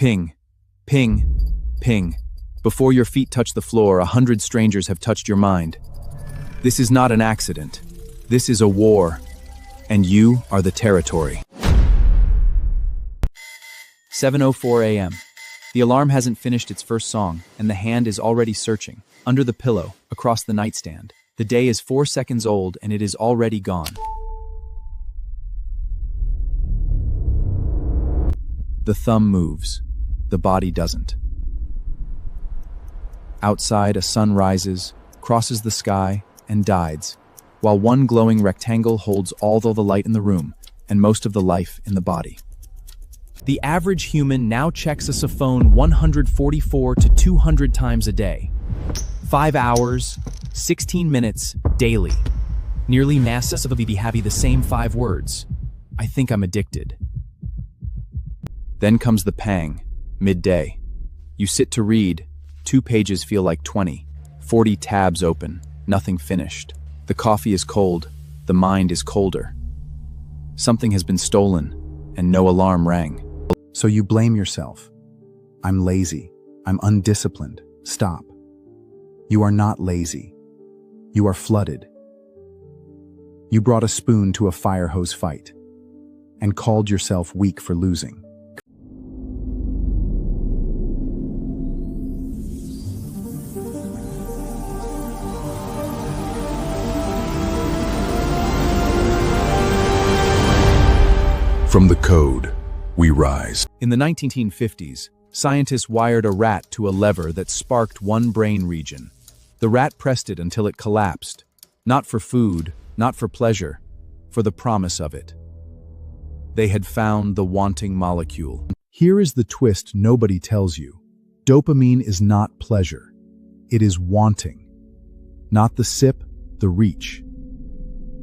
Ping, ping, ping. Before your feet touch the floor, 100 strangers have touched your mind. This is not an accident. This is a war, and you are the territory. 7:04 a.m. The alarm hasn't finished its first song, and the hand is already searching, under the pillow, across the nightstand. The day is 4 seconds old, and it is already gone. The thumb moves. The body doesn't. Outside, a sun rises, crosses the sky, and dies, while one glowing rectangle holds all the light in the room and most of the life in the body. The average human now checks a phone 144 to 200 times a day. 5 hours, 16 minutes, daily. Nearly massively having the same 5 words. I think I'm addicted. Then comes the pang, midday. You sit to read, 2 pages feel like 20, 40 tabs open, nothing finished. The coffee is cold, the mind is colder. Something has been stolen, and no alarm rang. So you blame yourself. I'm lazy. I'm undisciplined. Stop. You are not lazy. You are flooded. You brought a spoon to a fire hose fight and called yourself weak for losing. From the code, we rise. In the 1950s, scientists wired a rat to a lever that sparked one brain region. The rat pressed it until it collapsed. Not for food, not for pleasure, for the promise of it. They had found the wanting molecule. Here is the twist nobody tells you. Dopamine is not pleasure. It is wanting. Not the sip, the reach.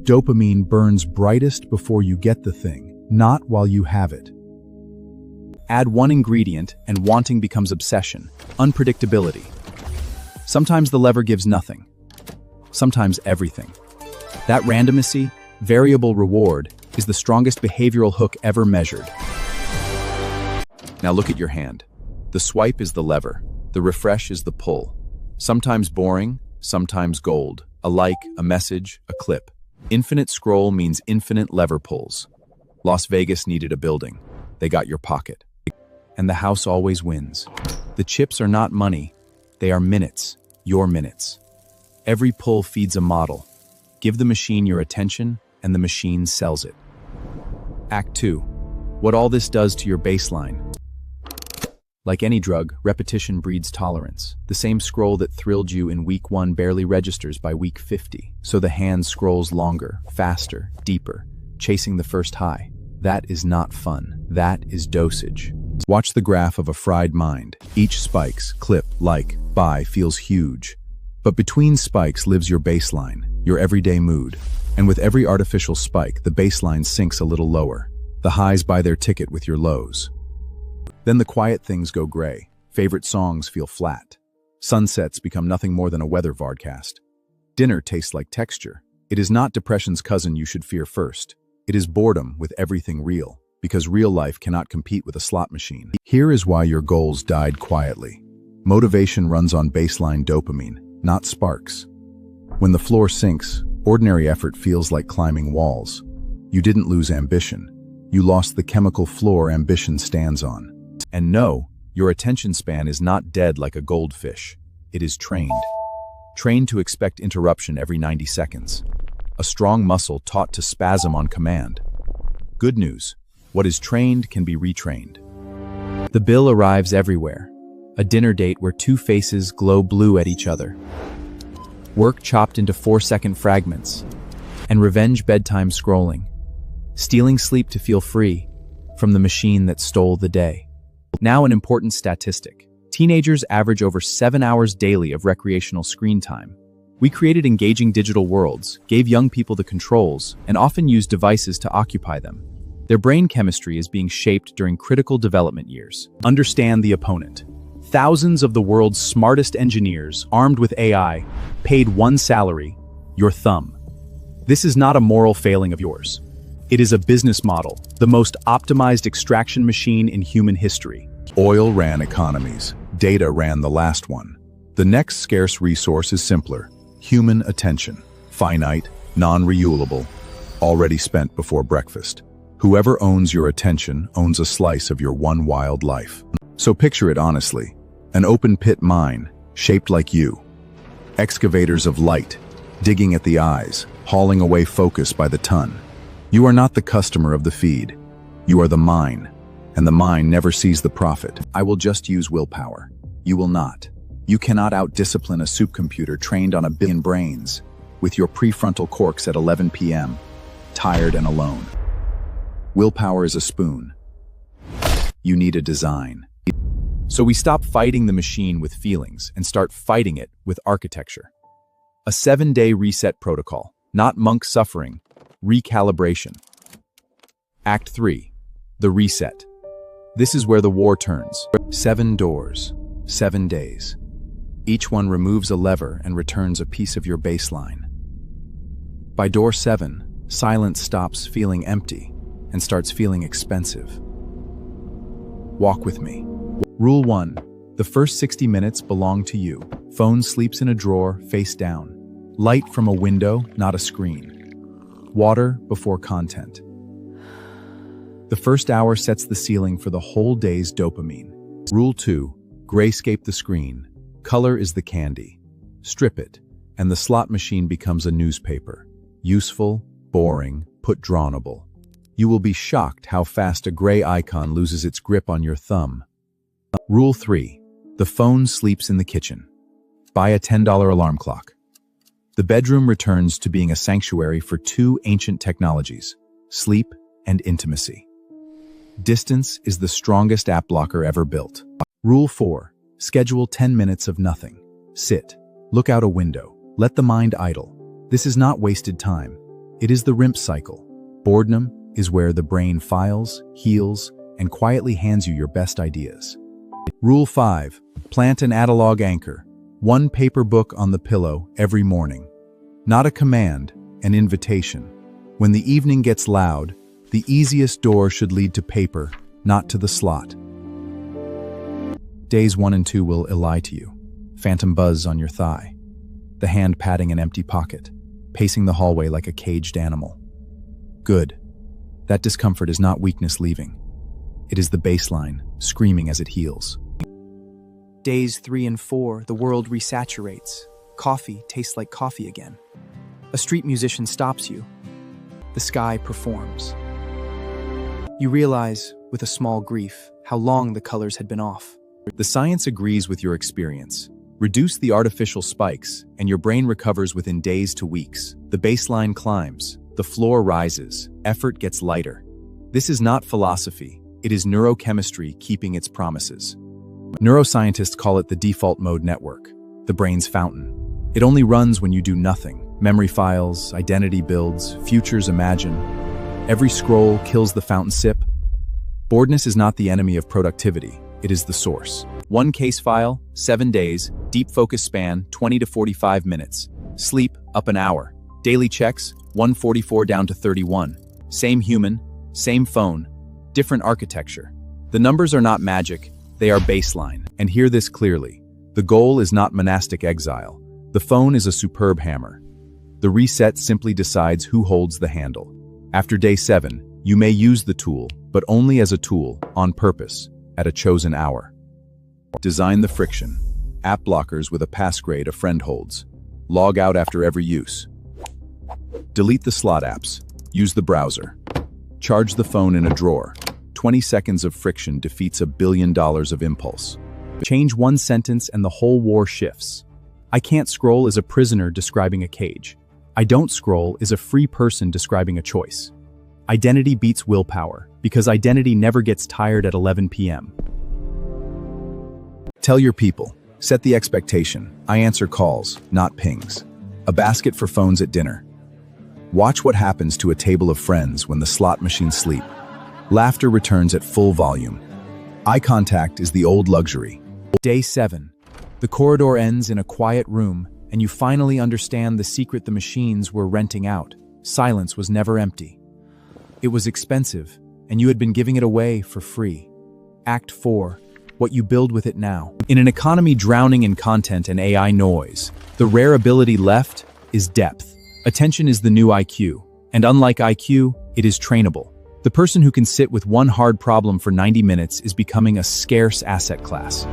Dopamine burns brightest before you get the thing, not while you have it. Add one ingredient and wanting becomes obsession, unpredictability. Sometimes the lever gives nothing. Sometimes everything. That randomness, variable reward, is the strongest behavioral hook ever measured. Now look at your hand. The swipe is the lever. The refresh is the pull. Sometimes boring, sometimes gold. A like, a message, a clip. Infinite scroll means infinite lever pulls. Las Vegas needed a building. They got your pocket. And the house always wins. The chips are not money. They are minutes, your minutes. Every pull feeds a model. Give the machine your attention, and the machine sells it. Act 2. What all this does to your baseline. Like any drug, repetition breeds tolerance. The same scroll that thrilled you in week 1 barely registers by week 50. So the hand scrolls longer, faster, deeper, chasing the first high. That is not fun. That is dosage. Watch the graph of a fried mind. Each spikes, clip, like, buy feels huge. But between spikes lives your baseline, your everyday mood. And with every artificial spike, the baseline sinks a little lower. The highs buy their ticket with your lows. Then the quiet things go gray. Favorite songs feel flat. Sunsets become nothing more than a weather vodcast. Dinner tastes like texture. It is not depression's cousin you should fear first. It is boredom with everything real, because real life cannot compete with a slot machine. Here is why your goals died quietly. Motivation runs on baseline dopamine, not sparks. When the floor sinks, ordinary effort feels like climbing walls. You didn't lose ambition. You lost the chemical floor ambition stands on. And no, your attention span is not dead like a goldfish. It is trained. Trained to expect interruption every 90 seconds. A strong muscle taught to spasm on command. Good news, what is trained can be retrained. The bill arrives everywhere. A dinner date where 2 faces glow blue at each other. Work chopped into 4-second fragments. And revenge bedtime scrolling. Stealing sleep to feel free from the machine that stole the day. Now an important statistic. Teenagers average over 7 hours daily of recreational screen time. We created engaging digital worlds, gave young people the controls, and often used devices to occupy them. Their brain chemistry is being shaped during critical development years. Understand the opponent. Thousands of the world's smartest engineers, armed with AI, paid one salary, your thumb. This is not a moral failing of yours. It is a business model, the most optimized extraction machine in human history. Oil ran economies. Data ran the last one. The next scarce resource is simpler. Human attention. Finite, non-renewable, already spent before breakfast. Whoever owns your attention owns a slice of your one wild life. So picture it honestly. An open pit mine, shaped like you. Excavators of light, digging at the eyes, hauling away focus by the ton. You are not the customer of the feed. You are the mine, and the mine never sees the profit. I will just use willpower. You will not. You cannot out-discipline a soup computer trained on 1 billion brains with your prefrontal cortex at 11 p.m., tired and alone. Willpower is a spoon. You need a design. So we stop fighting the machine with feelings and start fighting it with architecture. A 7-day reset protocol, not monk suffering, recalibration. Act 3, the reset. This is where the war turns. 7 doors, 7 days. Each one removes a lever and returns a piece of your baseline. By door 7, silence stops feeling empty and starts feeling expensive. Walk with me. Rule 1. The first 60 minutes belong to you. Phone sleeps in a drawer, face down. Light from a window, not a screen. Water before content. The first hour sets the ceiling for the whole day's dopamine. Rule 2. Grayscape the screen. Color is the candy. Strip it, and the slot machine becomes a newspaper. Useful, boring, put drawnable. You will be shocked how fast a gray icon loses its grip on your thumb. Rule 3. The phone sleeps in the kitchen. Buy a $10 alarm clock. The bedroom returns to being a sanctuary for 2 ancient technologies, sleep and intimacy. Distance is the strongest app blocker ever built. Rule 4. Schedule 10 minutes of nothing. Sit. Look out a window. Let the mind idle. This is not wasted time. It is the RIMP cycle. Boredom is where the brain files, heals, and quietly hands you your best ideas. Rule 5. Plant an analog anchor. 1 paper book on the pillow every morning. Not a command, an invitation. When the evening gets loud, the easiest door should lead to paper, not to the slot. Days 1 and 2 will lie to you. Phantom buzz on your thigh. The hand patting an empty pocket, pacing the hallway like a caged animal. Good. That discomfort is not weakness leaving. It is the baseline, screaming as it heals. Days 3 and 4, the world resaturates. Coffee tastes like coffee again. A street musician stops you. The sky performs. You realize, with a small grief, how long the colors had been off. The science agrees with your experience. Reduce the artificial spikes, and your brain recovers within days to weeks. The baseline climbs, the floor rises, effort gets lighter. This is not philosophy, it is neurochemistry keeping its promises. Neuroscientists call it the default mode network, the brain's fountain. It only runs when you do nothing. Memory files, identity builds, futures imagine. Every scroll kills the fountain sip. Boredness is not the enemy of productivity, it is the source. 1 case file, 7 days, deep focus span, 20 to 45 minutes. Sleep, up an hour. Daily checks, 144 down to 31. Same human, same phone, different architecture. The numbers are not magic, they are baseline. And hear this clearly. The goal is not monastic exile. The phone is a superb hammer. The reset simply decides who holds the handle. After day 7, you may use the tool, but only as a tool, on purpose, at a chosen hour. Design the friction. App blockers with a passgrade a friend holds. Log out after every use. Delete the slot apps. Use the browser. Charge the phone in a drawer. 20 seconds of friction defeats $1 billion of impulse. Change 1 sentence and the whole war shifts. I can't scroll is a prisoner describing a cage. I don't scroll is a free person describing a choice. Identity beats willpower, because identity never gets tired at 11 p.m. Tell your people. Set the expectation. I answer calls, not pings. A basket for phones at dinner. Watch what happens to a table of friends when the slot machines sleep. Laughter returns at full volume. Eye contact is the old luxury. Day 7. The corridor ends in a quiet room, and you finally understand the secret the machines were renting out. Silence was never empty. It was expensive, and you had been giving it away for free. Act 4. what you build with it now. In an economy drowning in content and AI noise, the rare ability left is depth. Attention is the new IQ, and unlike IQ, it is trainable. The person who can sit with one hard problem for 90 minutes is becoming a scarce asset class.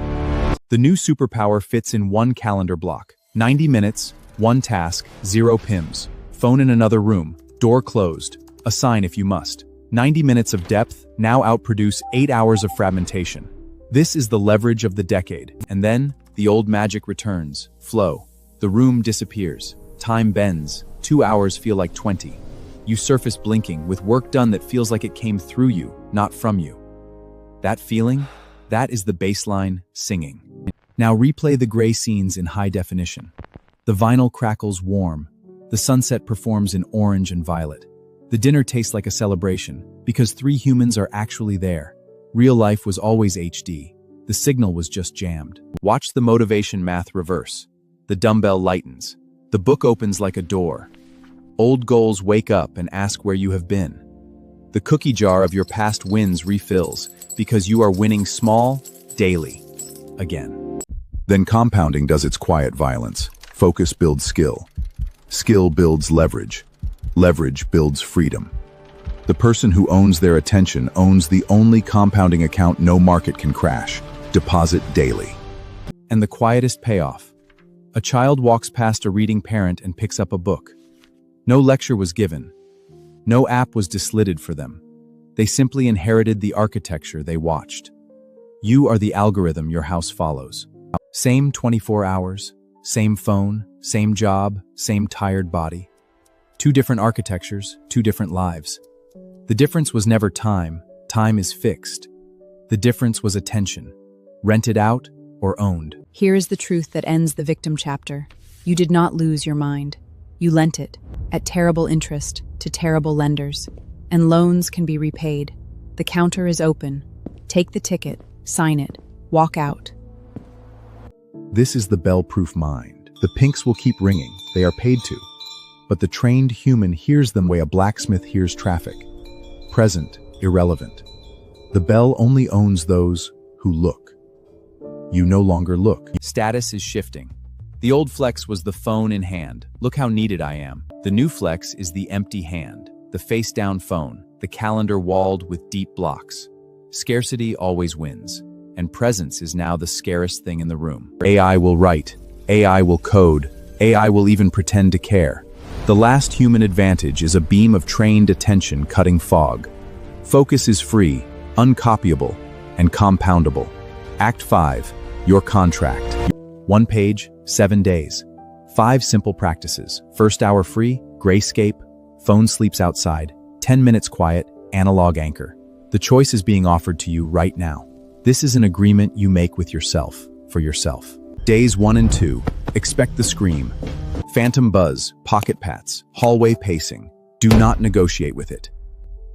The new superpower fits in one calendar block. 90 minutes, one task, 0 PIMs. Phone in another room, door closed. Assign if you must. 90 minutes of depth now outproduce 8 hours of fragmentation. This is the leverage of the decade. And then, the old magic returns. Flow. The room disappears. Time bends. 2 hours feel like 20. You surface blinking, with work done that feels like it came through you, not from you. That feeling? That is the baseline singing. Now replay the gray scenes in high definition. The vinyl crackles warm. The sunset performs in orange and violet. The dinner tastes like a celebration, because 3 humans are actually there. Real life was always HD. The signal was just jammed. Watch the motivation math reverse. The dumbbell lightens. The book opens like a door. Old goals wake up and ask where you have been. The cookie jar of your past wins refills, because you are winning small, daily, again. Then compounding does its quiet violence. Focus builds skill. Skill builds leverage. Leverage builds freedom. The person who owns their attention owns the only compounding account no market can crash. Deposit daily. And the quietest payoff. A child walks past a reading parent and picks up a book. No lecture was given. No app was deslitted for them. They simply inherited the architecture they watched. You are the algorithm your house follows. Same 24 hours, same phone, same job, same tired body. 2 different architectures, 2 different lives. The difference was never time. Time is fixed. The difference was attention. Rented out or owned. Here is the truth that ends the victim chapter. You did not lose your mind. You lent it, at terrible interest, to terrible lenders. And loans can be repaid. The counter is open. Take the ticket, sign it, walk out. This is the bell-proof mind. The pinks will keep ringing. They are paid to. But the trained human hears them the way a blacksmith hears traffic. Present, irrelevant. The bell only owns those who look. You no longer look. Status is shifting. The old flex was the phone in hand. Look how needed I am. The new flex is the empty hand, the face-down phone, the calendar walled with deep blocks. Scarcity always wins, and presence is now the scarcest thing in the room. AI will write, AI will code, AI will even pretend to care. The last human advantage is a beam of trained attention cutting fog. Focus is free, uncopyable, and compoundable. Act 5, your contract. 1 page, 7 days. 5 simple practices. First hour free, grayscape, phone sleeps outside, 10 minutes quiet, analog anchor. The choice is being offered to you right now. This is an agreement you make with yourself, for yourself. Days 1 and 2, expect the scream. Phantom buzz, pocket pats, hallway pacing. Do not negotiate with it.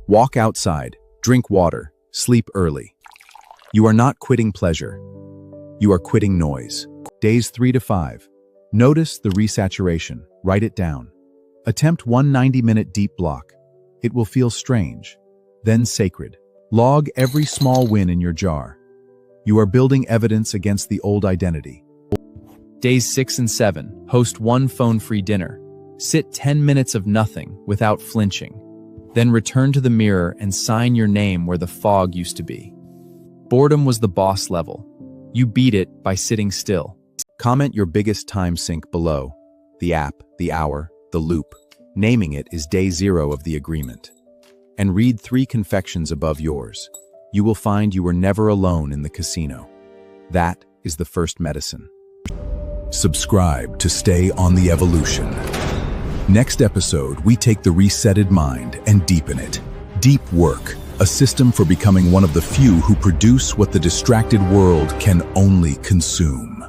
Walk outside, drink water, sleep early. You are not quitting pleasure. You are quitting noise. Days 3 to 5. Notice the resaturation. Write it down. Attempt 1 90-minute deep block. It will feel strange, then sacred. Log every small win in your jar. You are building evidence against the old identity. Days 6 and 7. Host 1 phone-free dinner. Sit 10 minutes of nothing without flinching. Then return to the mirror and sign your name where the fog used to be. Boredom was the boss level. You beat it by sitting still. Comment your biggest time sink below. The app, the hour, the loop. Naming it is day 0 of the agreement. And read 3 confections above yours. You will find you were never alone in the casino. That is the first medicine. Subscribe to stay on the evolution. Next episode, we take the resetted mind and deepen it. Deep work, a system for becoming one of the few who produce what the distracted world can only consume.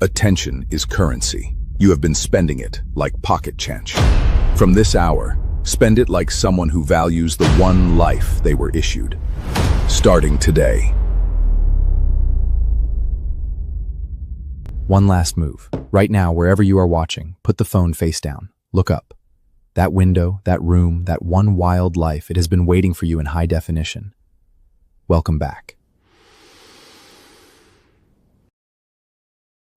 Attention is currency. You have been spending it like pocket change. From this hour, spend it like someone who values the one life they were issued. Starting today. One last move. Right now, wherever you are watching, put the phone face down. Look up. That window, that room, that one wild life, it has been waiting for you in high definition. Welcome back.